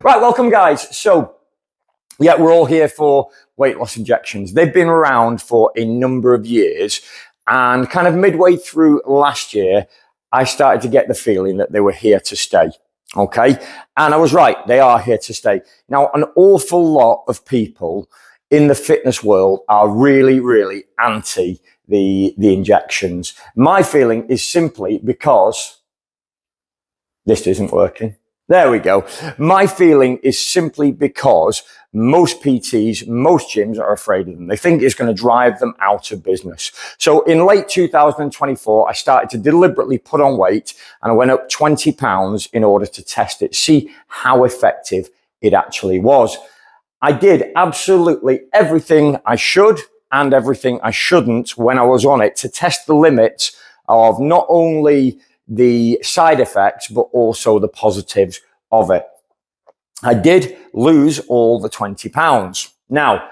Right, welcome guys. So, yeah, we're all here for weight loss injections. They've been around for a number of years, and kind of midway through last year, I started to get the feeling that they were here to stay. Okay, and I was right, they are here to stay. Now, an awful lot of people in the fitness world are really anti the injections. My feeling is simply because this isn't working. There we go. My feeling is simply because most PTs, most gyms are afraid of them. They think it's going to drive them out of business. So in late 2024, I started to deliberately put on weight, and I went up 20 pounds in order to test it, see how effective it actually was. I did absolutely everything I should and everything I shouldn't when I was on it to test the limits of not only the side effects, but also the positives of it. I did lose all the 20 pounds. Now,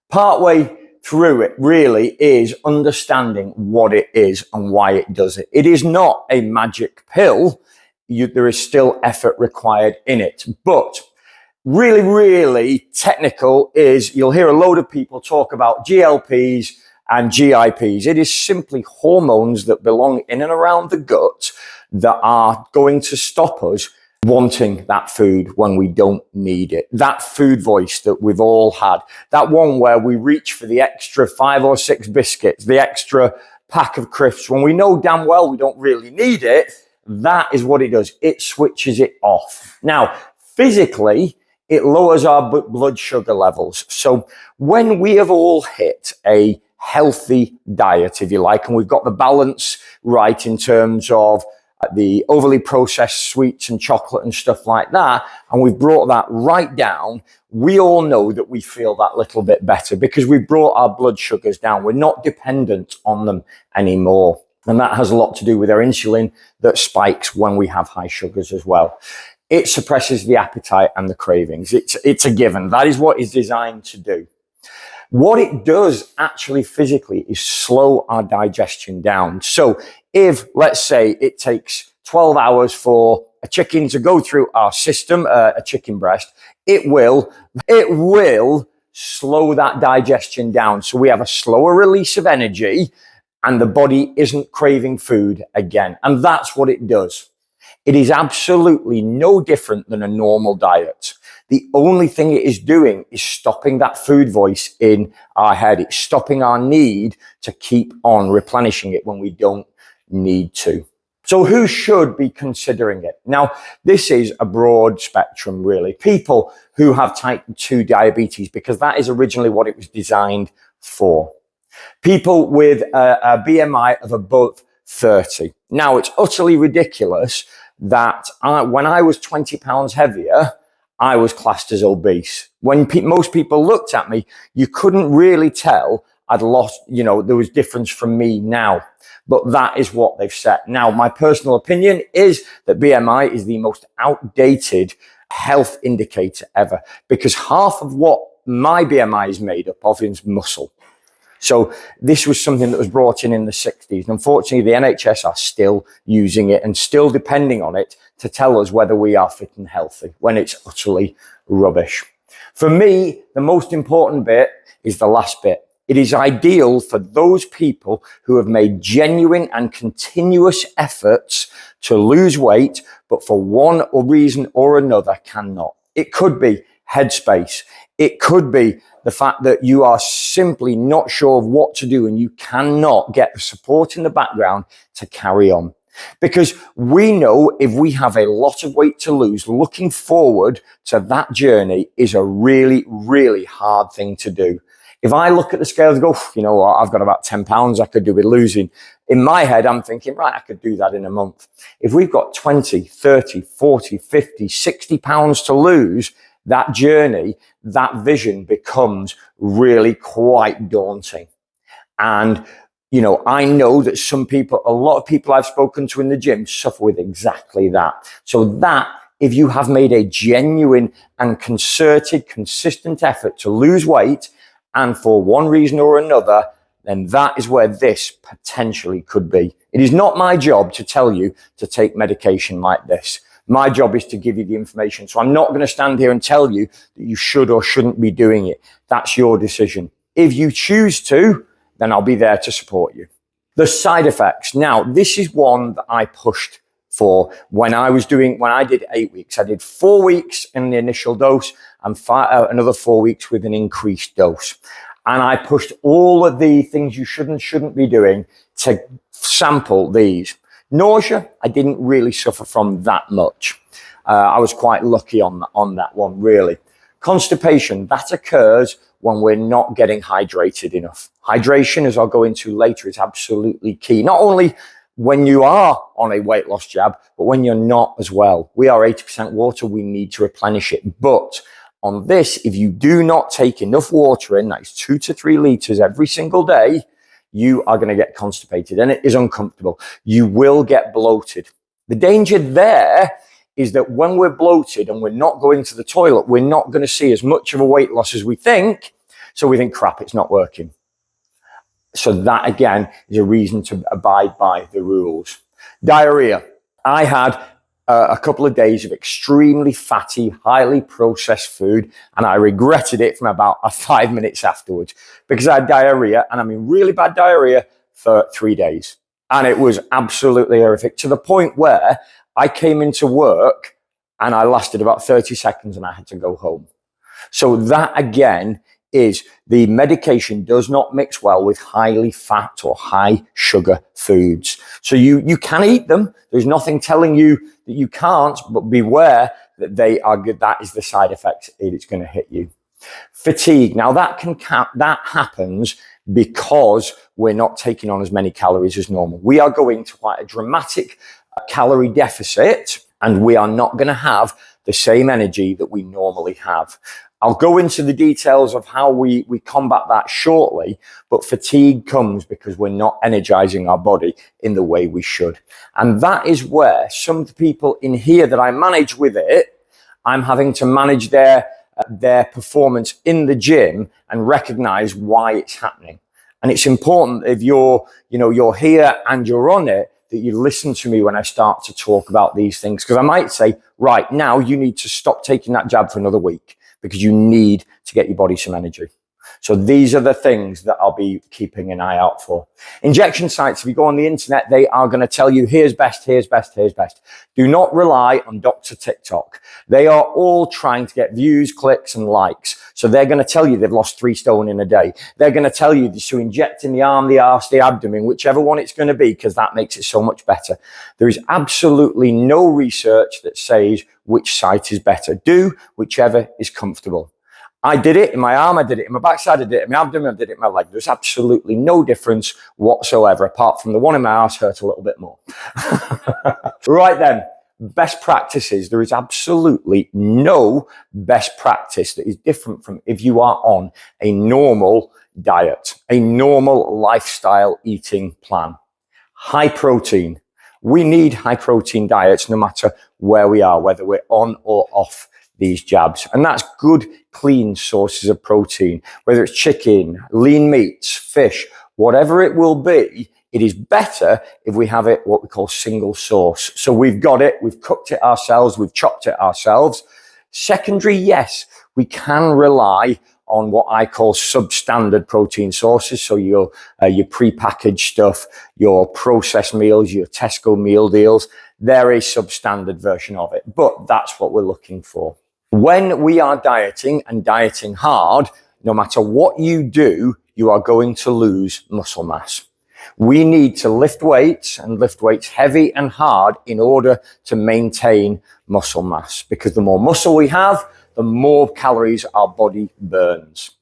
partway through it really is understanding what it is and why it does it. It is not a magic pill. There is still effort required in it, but really technical is you'll hear a load of people talk about GLPs and GIPs. It is simply hormones that belong in and around the gut that are going to stop us wanting that food when we don't need it. That food voice that we've all had, that one where we reach for the extra 5 or 6 biscuits, the extra pack of crisps when we know damn well we don't really need it. That is what it does. It switches it off. Now, physically, it lowers our blood sugar levels. So when we have all hit a healthy diet, if you like, and we've got the balance right in terms of the overly processed sweets and chocolate and stuff like that, and we've brought that right down, we all know that we feel that little bit better because we've brought our blood sugars down. We're not dependent on them anymore. And that has a lot to do with our insulin that spikes when we have high sugars as well. It suppresses the appetite and the cravings. It's a given. That is what it's designed to do. What it does actually physically is slow our digestion down. So if, let's say, it takes 12 hours for a chicken to go through our system, a chicken breast, it will slow that digestion down. So we have a slower release of energy and the body isn't craving food again. And that's what it does. It is absolutely no different than a normal diet. The only thing it is doing is stopping that food voice in our head. It's stopping our need to keep on replenishing it when we don't need to. So who should be considering it? Now, this is a broad spectrum, really. People who have type 2 diabetes, because that is originally what it was designed for. People with a BMI of above 30. Now, it's utterly ridiculous that when I was 20 pounds heavier, I was classed as obese. When most people looked at me, you couldn't really tell I'd lost, there was difference from me now. But that is what they've set. Now, my personal opinion is that BMI is the most outdated health indicator ever, because half of what my BMI is made up of is muscle. So this was something that was brought in the 60s. And unfortunately, the NHS are still using it and still depending on it to tell us whether we are fit and healthy when it's utterly rubbish. For me, the most important bit is the last bit. It is ideal for those people who have made genuine and continuous efforts to lose weight, but for one reason or another cannot. It could be headspace. It could be the fact that you are simply not sure of what to do and you cannot get the support in the background to carry on. Because we know if we have a lot of weight to lose, looking forward to that journey is a really hard thing to do. If I look at the scales and go, you know what, I've got about 10 pounds I could do with losing. In my head, I'm thinking, right, I could do that in a month. If we've got 20, 30, 40, 50, 60 pounds to lose, that journey, that vision becomes really quite daunting. And, I know that a lot of people I've spoken to in the gym suffer with exactly that. So that, if you have made a genuine and concerted, consistent effort to lose weight, and for one reason or another, then that is where this potentially could be. It is not my job to tell you to take medication like this. My job is to give you the information. So I'm not going to stand here and tell you that you should or shouldn't be doing it. That's your decision. If you choose to, then I'll be there to support you. The side effects. Now, this is one that I pushed for when I did 8 weeks. I did 4 weeks in the initial dose and another 4 weeks with an increased dose. And I pushed all of the things you shouldn't be doing to sample these. Nausea, I didn't really suffer from that much. I was quite lucky on that one, really. Constipation, that occurs when we're not getting hydrated enough. Hydration, as I'll go into later, is absolutely key. Not only when you are on a weight loss jab, but when you're not as well. We are 80% water, we need to replenish it. But on this, if you do not take enough water in, that is 2 to 3 liters every single day, you are going to get constipated, and it is uncomfortable. You will get bloated. The danger there is that when we're bloated and we're not going to the toilet, we're not going to see as much of a weight loss as we think. So we think, crap, it's not working. So that, again, is a reason to abide by the rules. Diarrhea. I had a couple of days of extremely fatty, highly processed food, and I regretted it from about 5 minutes afterwards because I had diarrhea, and I mean really bad diarrhea, for 3 days. And it was absolutely horrific, to the point where I came into work and I lasted about 30 seconds and I had to go home. So that, again, is the medication does not mix well with highly fat or high sugar foods. So you can eat them. There's nothing telling you that you can't, but beware that they are good. That is the side effect. It's going to hit you. Fatigue. Now that happens because we're not taking on as many calories as normal. We are going to quite a dramatic calorie deficit, and we are not going to have the same energy that we normally have. I'll go into the details of how we combat that shortly, but fatigue comes because we're not energizing our body in the way we should. And that is where some people in here that I manage with it, I'm having to manage their performance in the gym and recognize why it's happening. And it's important, if you're here and you're on it, that you listen to me when I start to talk about these things. Because I might say, right, now you need to stop taking that jab for another week, because you need to get your body some energy. So these are the things that I'll be keeping an eye out for. Injection sites, if you go on the internet, they are going to tell you, here's best, here's best, here's best. Do not rely on Dr. TikTok. They are all trying to get views, clicks, and likes. So they're going to tell you they've lost 3 stone in a day. They're going to tell you to inject in the arm, the arse, the abdomen, whichever one it's going to be, because that makes it so much better. There is absolutely no research that says which site is better. Do whichever is comfortable. I did it in my arm, I did it in my backside, I did it in my abdomen, I did it in my leg. There's absolutely no difference whatsoever, apart from the one in my arse hurt a little bit more. Right then, best practices. There is absolutely no best practice that is different from if you are on a normal diet, a normal lifestyle eating plan. High protein. We need high protein diets no matter where we are, whether we're on or off these jabs. And that's good, clean sources of protein, whether it's chicken, lean meats, fish, whatever it will be. It is better if we have it what we call single source. So we've got it, we've cooked it ourselves, we've chopped it ourselves. Secondary, yes, we can rely on what I call substandard protein sources. So your prepackaged stuff, your processed meals, your Tesco meal deals, they're a substandard version of it, but that's what we're looking for. When we are dieting and dieting hard, no matter what you do, you are going to lose muscle mass. We need to lift weights and lift weights heavy and hard in order to maintain muscle mass, because the more muscle we have, the more calories our body burns.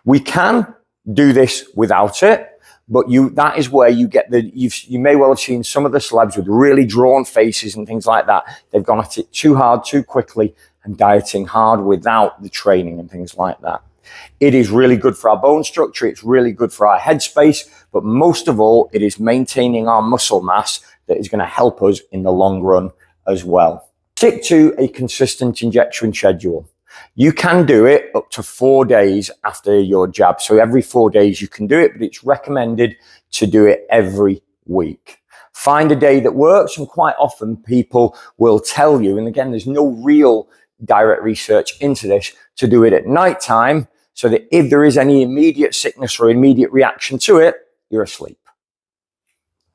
We can do this without it, but that is where you get you may well have seen some of the celebs with really drawn faces and things like that. They've gone at it too hard, too quickly, and dieting hard without the training and things like that. It is really good for our bone structure. It's really good for our headspace, but most of all, it is maintaining our muscle mass that is going to help us in the long run as well. Stick to a consistent injection schedule. You can do it up to 4 days after your jab. So every 4 days you can do it, but it's recommended to do it every week. Find a day that works, and quite often people will tell you, and again, there's no real direct research into this, to do it at night time, so that if there is any immediate sickness or immediate reaction to it, you're asleep.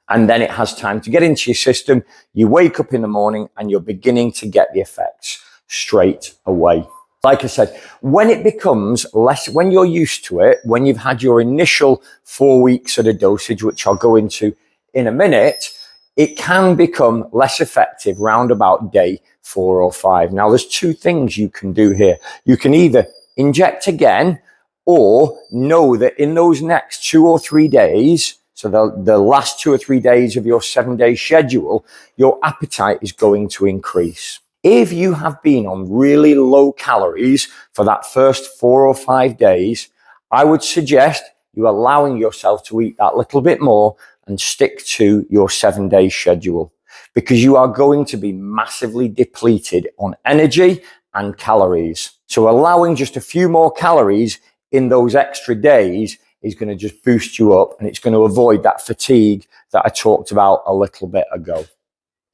And then it has time to get into your system. You wake up in the morning and you're beginning to get the effects straight away. Like I said, when it becomes less, when you're used to it, when you've had your initial 4 weeks at a dosage, which I'll go into in a minute, it can become less effective round about day 4 or 5. Now, there's two things you can do here. You can either inject again, or know that in those next 2 or 3 days, so the last 2 or 3 days of your 7-day schedule, your appetite is going to increase. If you have been on really low calories for that first 4 or 5 days, I would suggest you allowing yourself to eat that little bit more and stick to your 7-day schedule, because you are going to be massively depleted on energy and calories. So allowing just a few more calories in those extra days is going to just boost you up, and it's going to avoid that fatigue that I talked about a little bit ago.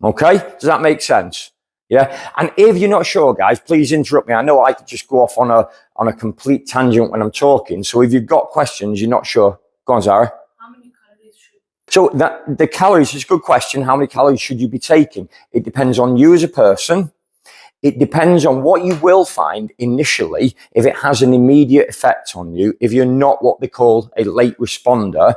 Okay? Does that make sense? Yeah. And if you're not sure, guys, please interrupt me. I know I could just go off on a complete tangent when I'm talking. So if you've got questions, you're not sure, go on, Zara. How many calories should? So the calories is a good question. How many calories should you be taking? It depends on you as a person. It depends on what you will find initially. If it has an immediate effect on you, if you're not what they call a late responder,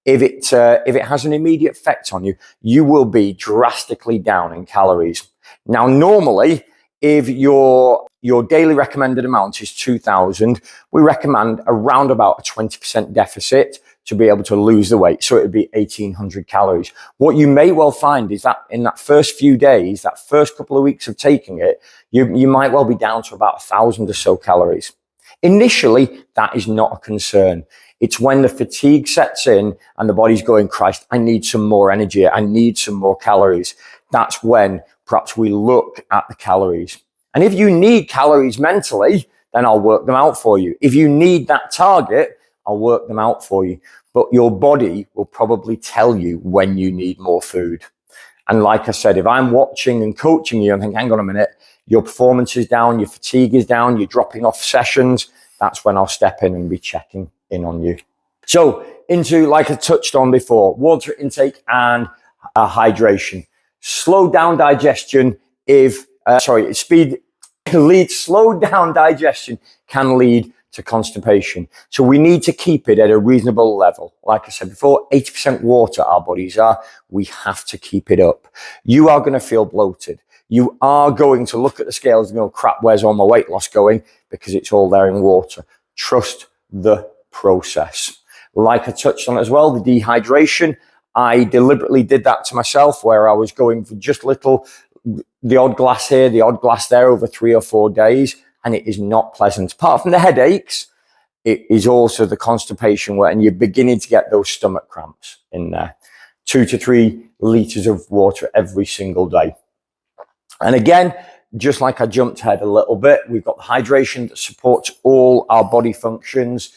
if it has an immediate effect on you, you will be drastically down in calories. Now, normally, if your daily recommended amount is 2,000, we recommend around about a 20% deficit to be able to lose the weight. So it would be 1,800 calories. What you may well find is that in that first few days, that first couple of weeks of taking it, you might well be down to about 1,000 or so calories. Initially, that is not a concern. It's when the fatigue sets in and the body's going, Christ, I need some more energy. I need some more calories. That's when perhaps we look at the calories. And if you need calories mentally, then I'll work them out for you. If you need that target, I'll work them out for you. But your body will probably tell you when you need more food. And like I said, if I'm watching and coaching you and think, hang on a minute, your performance is down, your fatigue is down, you're dropping off sessions, that's when I'll step in and be checking in on you. So into, like I touched on before, water intake and hydration. Slow down digestion slow down digestion can lead to constipation. So we need to keep it at a reasonable level. Like I said before, 80% water our bodies are. We have to keep it up. You are going to feel bloated. You are going to look at the scales and go, crap, where's all my weight loss going? Because it's all there in water. Trust the process. Like I touched on as well, the dehydration. I deliberately did that to myself, where I was going for just the odd glass here, the odd glass there over 3 or 4 days. And it is not pleasant. Apart from the headaches, it is also the constipation and you're beginning to get those stomach cramps in there. 2 to 3 liters of water every single day. And again, just like I jumped ahead a little bit, we've got the hydration that supports all our body functions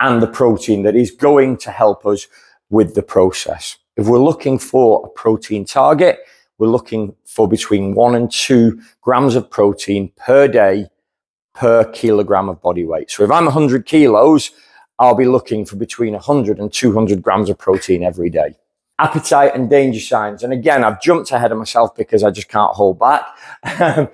and the protein that is going to help us with the process. If we're looking for a protein target, we're looking for between 1 and 2 grams of protein per day per kilogram of body weight. So if I'm 100 kilos, I'll be looking for between 100 and 200 grams of protein every day. Appetite and danger signs. And again, I've jumped ahead of myself because I just can't hold back.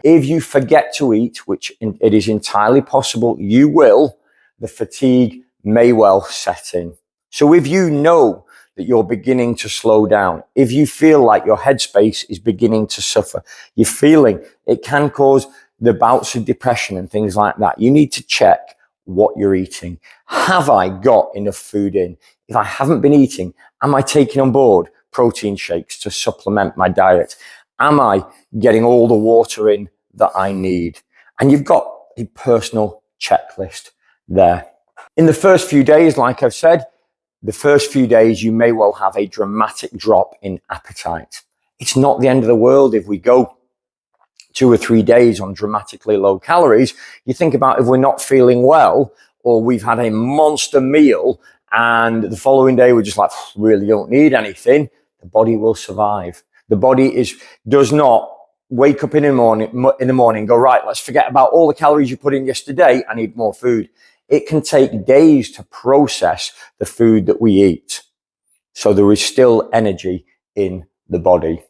If you forget to eat, which it is entirely possible you will, the fatigue may well set in. So if you know that you're beginning to slow down, if you feel like your headspace is beginning to suffer, you're feeling it can cause the bouts of depression and things like that, you need to check what you're eating. Have I got enough food in? If I haven't been eating, am I taking on board protein shakes to supplement my diet? Am I getting all the water in that I need? And you've got a personal checklist there. In the first few days, like I've said, the first few days, you may well have a dramatic drop in appetite. It's not the end of the world if we go 2 or 3 days on dramatically low calories. You think about if we're not feeling well, or we've had a monster meal and the following day we're just like, really don't need anything, the body will survive. The body does not wake up in the morning and go, right, let's forget about all the calories you put in yesterday. I need more food. It can take days to process the food that we eat. So there is still energy in the body.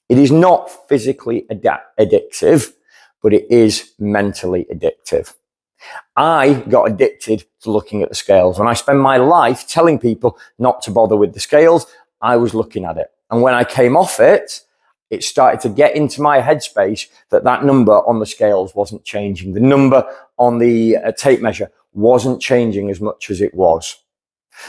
It is not physically addictive, but it is mentally addictive. I got addicted to looking at the scales. When I spend my life telling people not to bother with the scales, I was looking at it. And when I came off it, it started to get into my headspace that number on the scales wasn't changing. The number on the tape measure wasn't changing as much as it was.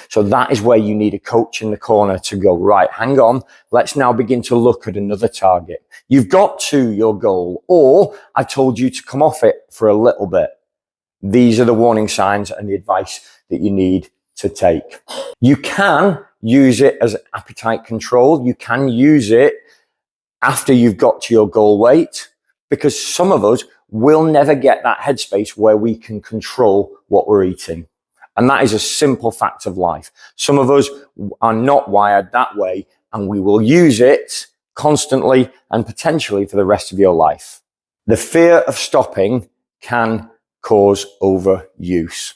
So that is where you need a coach in the corner to go, right, hang on, let's now begin to look at another target. You've got to your goal, or I told you to come off it for a little bit. These are the warning signs and the advice that you need to take. You can use it as appetite control. You can use it after you've got to your goal weight, because some of us will never get that headspace where we can control what we're eating. And that is a simple fact of life. Some of us are not wired that way, and we will use it constantly and potentially for the rest of your life. The fear of stopping can cause overuse.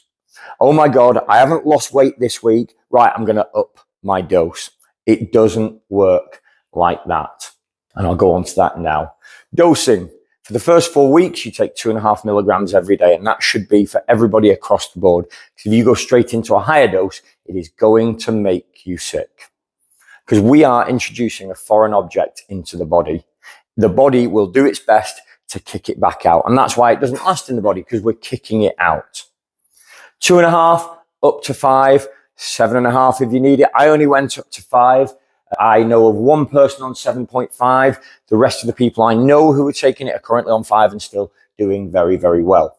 Oh my God, I haven't lost weight this week. Right, I'm going to up my dose. It doesn't work like that. And I'll go on to that now. Dosing. For the first 4 weeks, you take 2.5 milligrams every day, and that should be for everybody across the board. Because if you go straight into a higher dose, it is going to make you sick. Because we are introducing a foreign object into the body. The body will do its best to kick it back out. And that's why it doesn't last in the body, because we're kicking it out. 2.5 up to 5, 7.5 if you need it. I only went up to 5. I know of one person on 7.5. The rest of the people I know who are taking it are currently on 5 and still doing very, very well.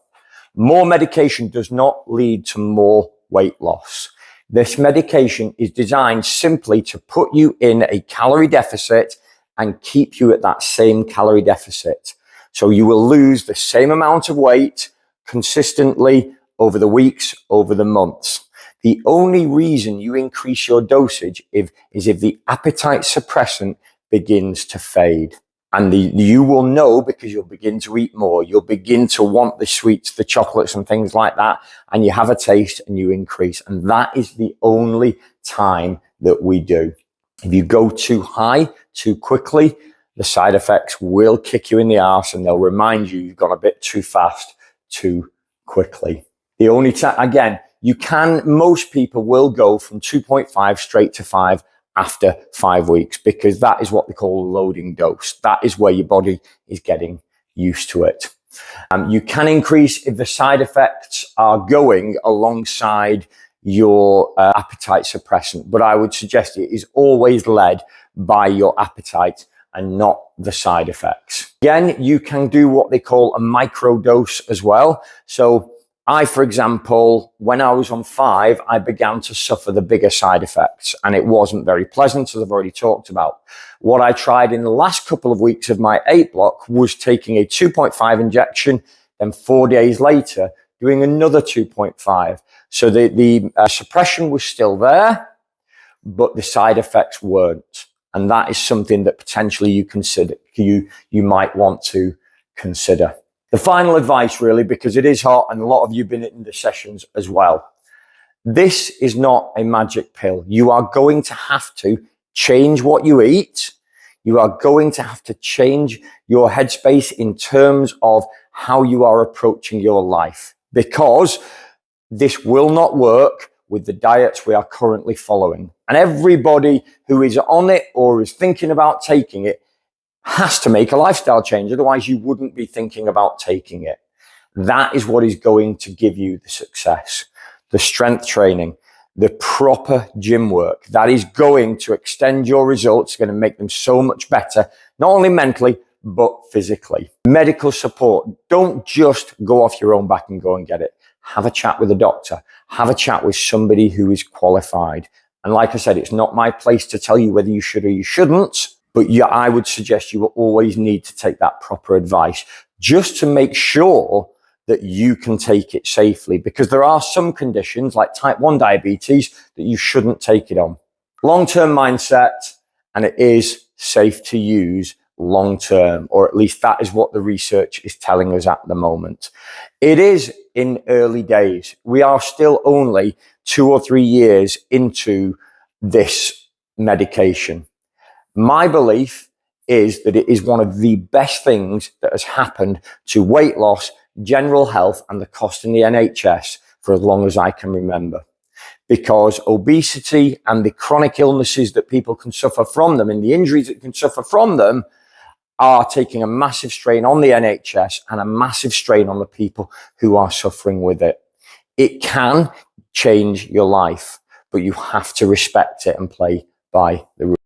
More medication does not lead to more weight loss. This medication is designed simply to put you in a calorie deficit and keep you at that same calorie deficit. So you will lose the same amount of weight consistently over the weeks, over the months. The only reason you increase your dosage is if the appetite suppressant begins to fade. And you will know, because you'll begin to eat more. You'll begin to want the sweets, the chocolates and things like that. And you have a taste and you increase. And that is the only time that we do. If you go too high, too quickly, the side effects will kick you in the arse and they'll remind you you've gone a bit too fast, too quickly. The only time, again, most people will go from 2.5 straight to 5 after 5 weeks, because that is what they call a loading dose. That is where your body is getting used to it. You can increase if the side effects are going alongside your appetite suppressant, but I would suggest it is always led by your appetite and not the side effects. Again, you can do what they call a micro dose as well. So I, for example, when I was on 5, I began to suffer the bigger side effects, and it wasn't very pleasant, as I've already talked about. What I tried in the last couple of weeks of my 8 block was taking a 2.5 injection, then 4 days later, doing another 2.5. So the suppression was still there, but the side effects weren't. And that is something that potentially you might want to consider. The final advice, really, because it is hot and a lot of you have been in the sessions as well. This is not a magic pill. You are going to have to change what you eat. You are going to have to change your headspace in terms of how you are approaching your life, because this will not work with the diets we are currently following. And everybody who is on it or is thinking about taking it has to make a lifestyle change. Otherwise, you wouldn't be thinking about taking it. That is what is going to give you the success, the strength training, the proper gym work. That is going to extend your results, going to make them so much better, not only mentally, but physically. Medical support. Don't just go off your own back and go and get it. Have a chat with a doctor. Have a chat with somebody who is qualified. And like I said, it's not my place to tell you whether you should or you shouldn't. But yeah, I would suggest you will always need to take that proper advice just to make sure that you can take it safely, because there are some conditions like type 1 diabetes that you shouldn't take it on. Long-term mindset and it is safe to use long term, or at least that is what the research is telling us at the moment. It is in early days. We are still only 2 or 3 years into this medication. My belief is that it is one of the best things that has happened to weight loss, general health, and the cost in the NHS for as long as I can remember. Because obesity and the chronic illnesses that people can suffer from them and the injuries that can suffer from them are taking a massive strain on the NHS and a massive strain on the people who are suffering with it. It can change your life, but you have to respect it and play by the rules.